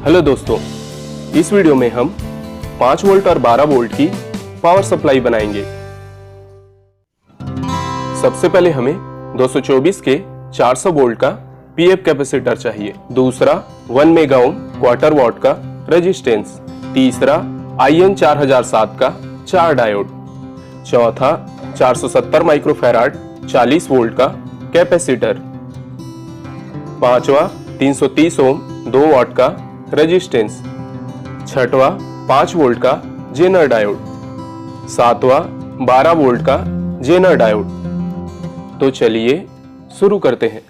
Hello दोस्तों, इस video में हम 5 वोल्ट और 12 वोल्ट की पावर सप्लाई बनाएंगे। सबसे पहले हमें 224 के 400 वोल्ट का पीएफ कैपेसिटर चाहिए। दूसरा 1 मेगा ओम क्वार्टर वॉट का रेजिस्टेंस। तीसरा IN 4007 का 4 डायोड। चौथा 470 माइक्रोफैराड 40 वोल्ट का कैपेसिटर। पांचवा 330 ओम 2 वॉट का रेजिस्टेंस। छठवा 5 वोल्ट का जेनर डायोड। सातवां 12 वोल्ट का जेनर डायोड। तो चलिए शुरू करते हैं।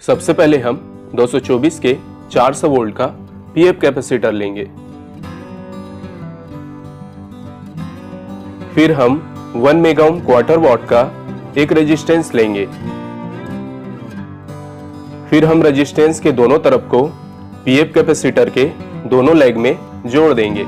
सबसे पहले हम 224 के 400 वोल्ट का पीएफ कैपेसिटर लेंगे। फिर हम 1 मेगा ओम क्वार्टर वॉट का एक रेजिस्टेंस लेंगे। फिर हम रेजिस्टेंस के दोनों तरफ को पीएफ कैपेसिटर के दोनों लेग में जोड़ देंगे।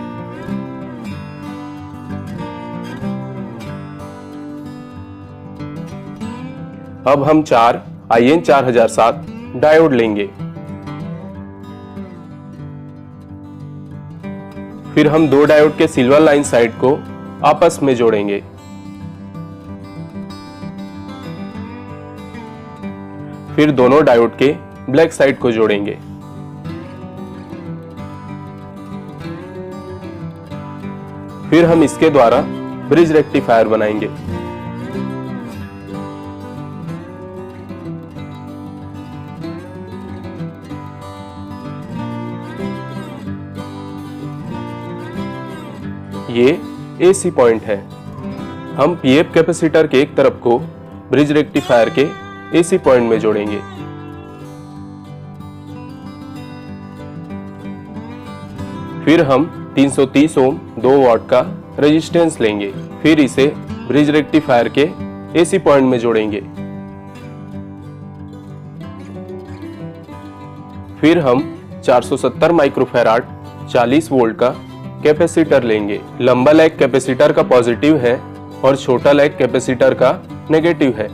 अब हम 4 IN 4007 डायोड लेंगे। फिर हम 2 डायोड के सिल्वर लाइन साइड को आपस में जोड़ेंगे। फिर दोनों डायोड के ब्लैक साइड को जोड़ेंगे। फिर हम इसके द्वारा ब्रिज रेक्टिफायर बनाएंगे। ये AC पॉइंट है। हम पीएफ कैपेसिटर के एक तरफ को ब्रिज रेक्टिफायर के AC पॉइंट में जोड़ेंगे। फिर हम 330 ओम 2 वॉट का रेजिस्टेंस लेंगे। फिर इसे ब्रिज रेक्टिफायर के AC पॉइंट में जोड़ेंगे। फिर हम 470 माइक्रोफैराड 40 वोल्ट का कैपेसिटर लेंगे। लंबा लेग कैपेसिटर का पॉजिटिव है और छोटा लेग कैपेसिटर का नेगेटिव है।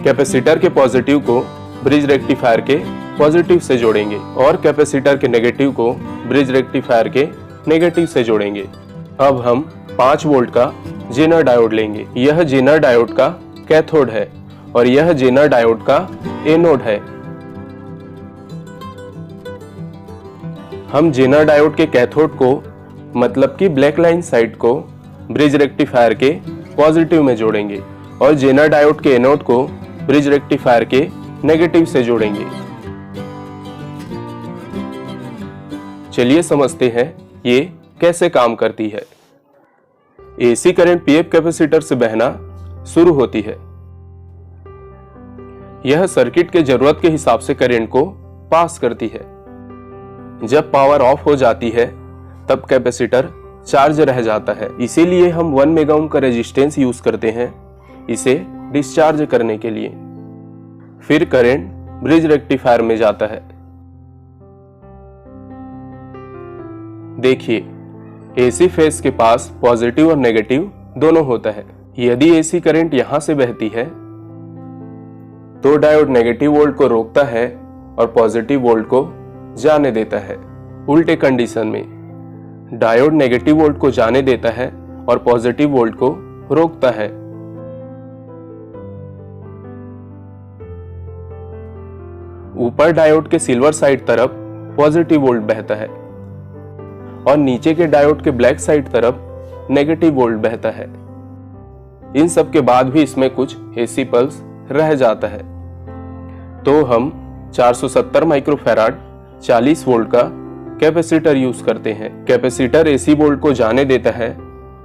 कैपेसिटर के पॉजिटिव को ब्रिज रेक्टिफायर के पॉजिटिव से जोड़ेंगे और कैपेसिटर के नेगेटिव को ब्रिज रेक्टिफायर के नेगेटिव से जोड़ेंगे। अब हम 5 वोल्ट का जेनर डायोड लेंगे। यह जेनर डायोड का कैथोड है और यह जेनर डायोड का एनोड है। हम जेनर डायोड के कैथोड को मतलब कि ब्लैक लाइन साइड को ब्रिज रेक्टिफायर के पॉजिटिव में जोड़ेंगे और जेनर डायोड के एनोड को ब्रिज रेक्टिफायर के नेगेटिव से जोड़ेंगे। चलिए समझते हैं ये कैसे काम करती है। AC करंट पीएफ कैपेसिटर से बहना शुरू होती है। यह सर्किट के जरूरत के हिसाब से करंट को पास करती है। जब पावर ऑफ हो जाती है तब कैपेसिटर चार्ज रह जाता है। इसीलिए हम 1 मेगा ओम का रेजिस्टेंस यूज करते हैं इसे डिस्चार्ज करने के लिए। फिर करंट ब्रिज रेक्टिफायर में जाता है। देखिए, AC फेज के पास पॉजिटिव और नेगेटिव दोनों होता है। यदि AC करंट यहां से बहती है तो डायोड नेगेटिव वोल्ट को रोकता है और पॉजिटिव वोल्ट को जाने देता है। उल्टे कंडीशन में डायोड नेगेटिव वोल्ट को जाने देता है और पॉजिटिव वोल्ट को रोकता है। ऊपर डायोड के सिल्वर साइड तरफ पॉजिटिव वोल्ट बहता है और नीचे के डायोड के ब्लैक साइड तरफ नेगेटिव वोल्ट बहता है। इन सब के बाद भी इसमें कुछ एसी पल्स रह जाता है, तो हम 470 माइक्रोफैराड 40 वोल्ट का कैपेसिटर यूज करते हैं। कैपेसिटर एसी वोल्ट को जाने देता है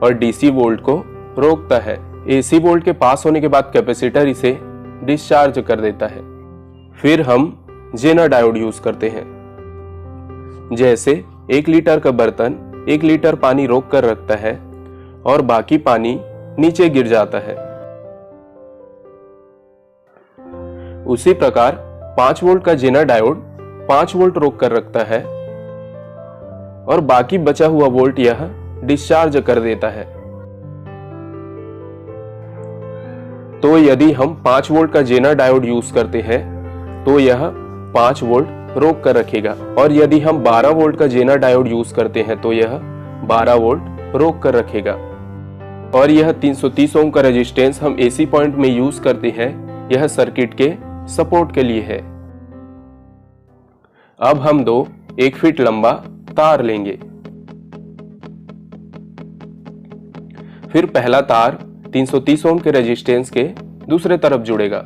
और डीसी वोल्ट को रोकता है। एसी वोल्ट के पास होने के बाद कैपेसिटर इसे डिस्चार्ज कर देता है। फिर हम जेनर डायोड यूज करते हैं। जैसे 1 लीटर का बर्तन 1 लीटर पानी रोक कर रखता है और बाकी पानी नीचे गिर जाता है, उसी प्रकार 5 वोल्ट का जेनर डायोड 5 वोल्ट रोक कर रखता है और बाकी बचा हुआ वोल्ट यह डिस्चार्ज कर देता है। तो यदि हम 5 वोल्ट का जेनर डायोड यूज करते हैं तो यह 5 वोल्ट रोक कर रखेगा, और यदि हम 12 वोल्ट का जेनर डायोड यूज करते हैं तो यह 12 वोल्ट रोक कर रखेगा। और यह 330 ओम का रेजिस्टेंस हम एसी पॉइंट में यूज करते हैं, यह सर्किट के सपोर्ट के लिए है। अब हम 1 फीट लंबा तार लेंगे। फिर पहला तार 330 ओम के रेजिस्टेंस के दूसरे तरफ जुड़ेगा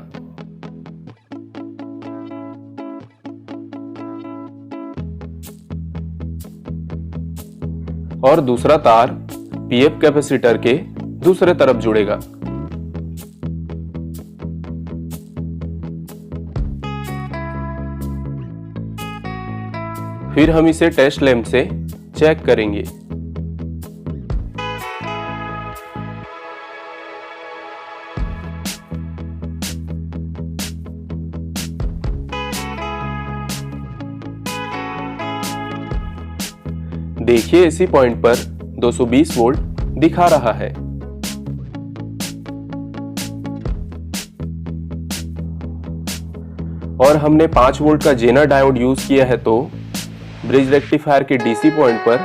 और दूसरा तार पीएफ कैपेसिटर के दूसरे तरफ जुड़ेगा। फिर हम इसे टेस्ट लैंप से चेक करेंगे। देखिए एसी पॉइंट पर 220 वोल्ट दिखा रहा है। और हमने 5 वोल्ट का जेनर डायोड यूज किया है, तो ब्रिज रेक्टिफायर के डीसी पॉइंट पर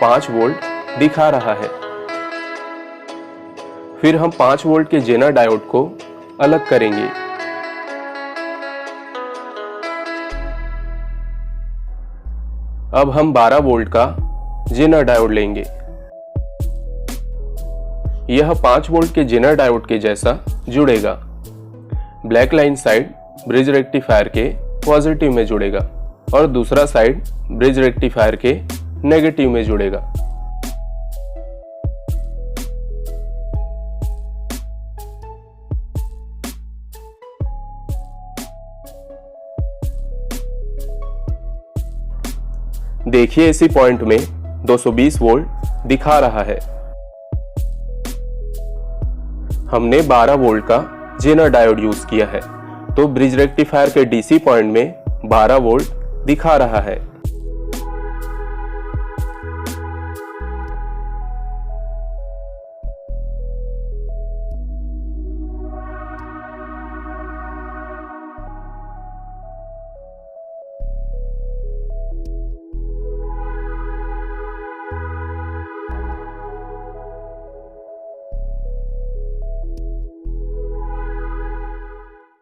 5 वोल्ट दिखा रहा है। फिर हम 5 वोल्ट के जेनर डायोड को अलग करेंगे। अब हम 12 वोल्ट का जेनर डायोड लेंगे। यह 5 वोल्ट के जेनर डायोड के जैसा जुड़ेगा। Black line side bridge rectifier के पॉजिटिव में जुड़ेगा और दूसरा साइड ब्रिज रेक्टिफायर के नेगेटिव में जुड़ेगा। देखिए इसी पॉइंट में 220 वोल्ट दिखा रहा है। हमने 12 वोल्ट का जेनर डायोड यूज किया है, तो ब्रिज रेक्टिफायर के डीसी पॉइंट में 12 वोल्ट दिखा रहा है।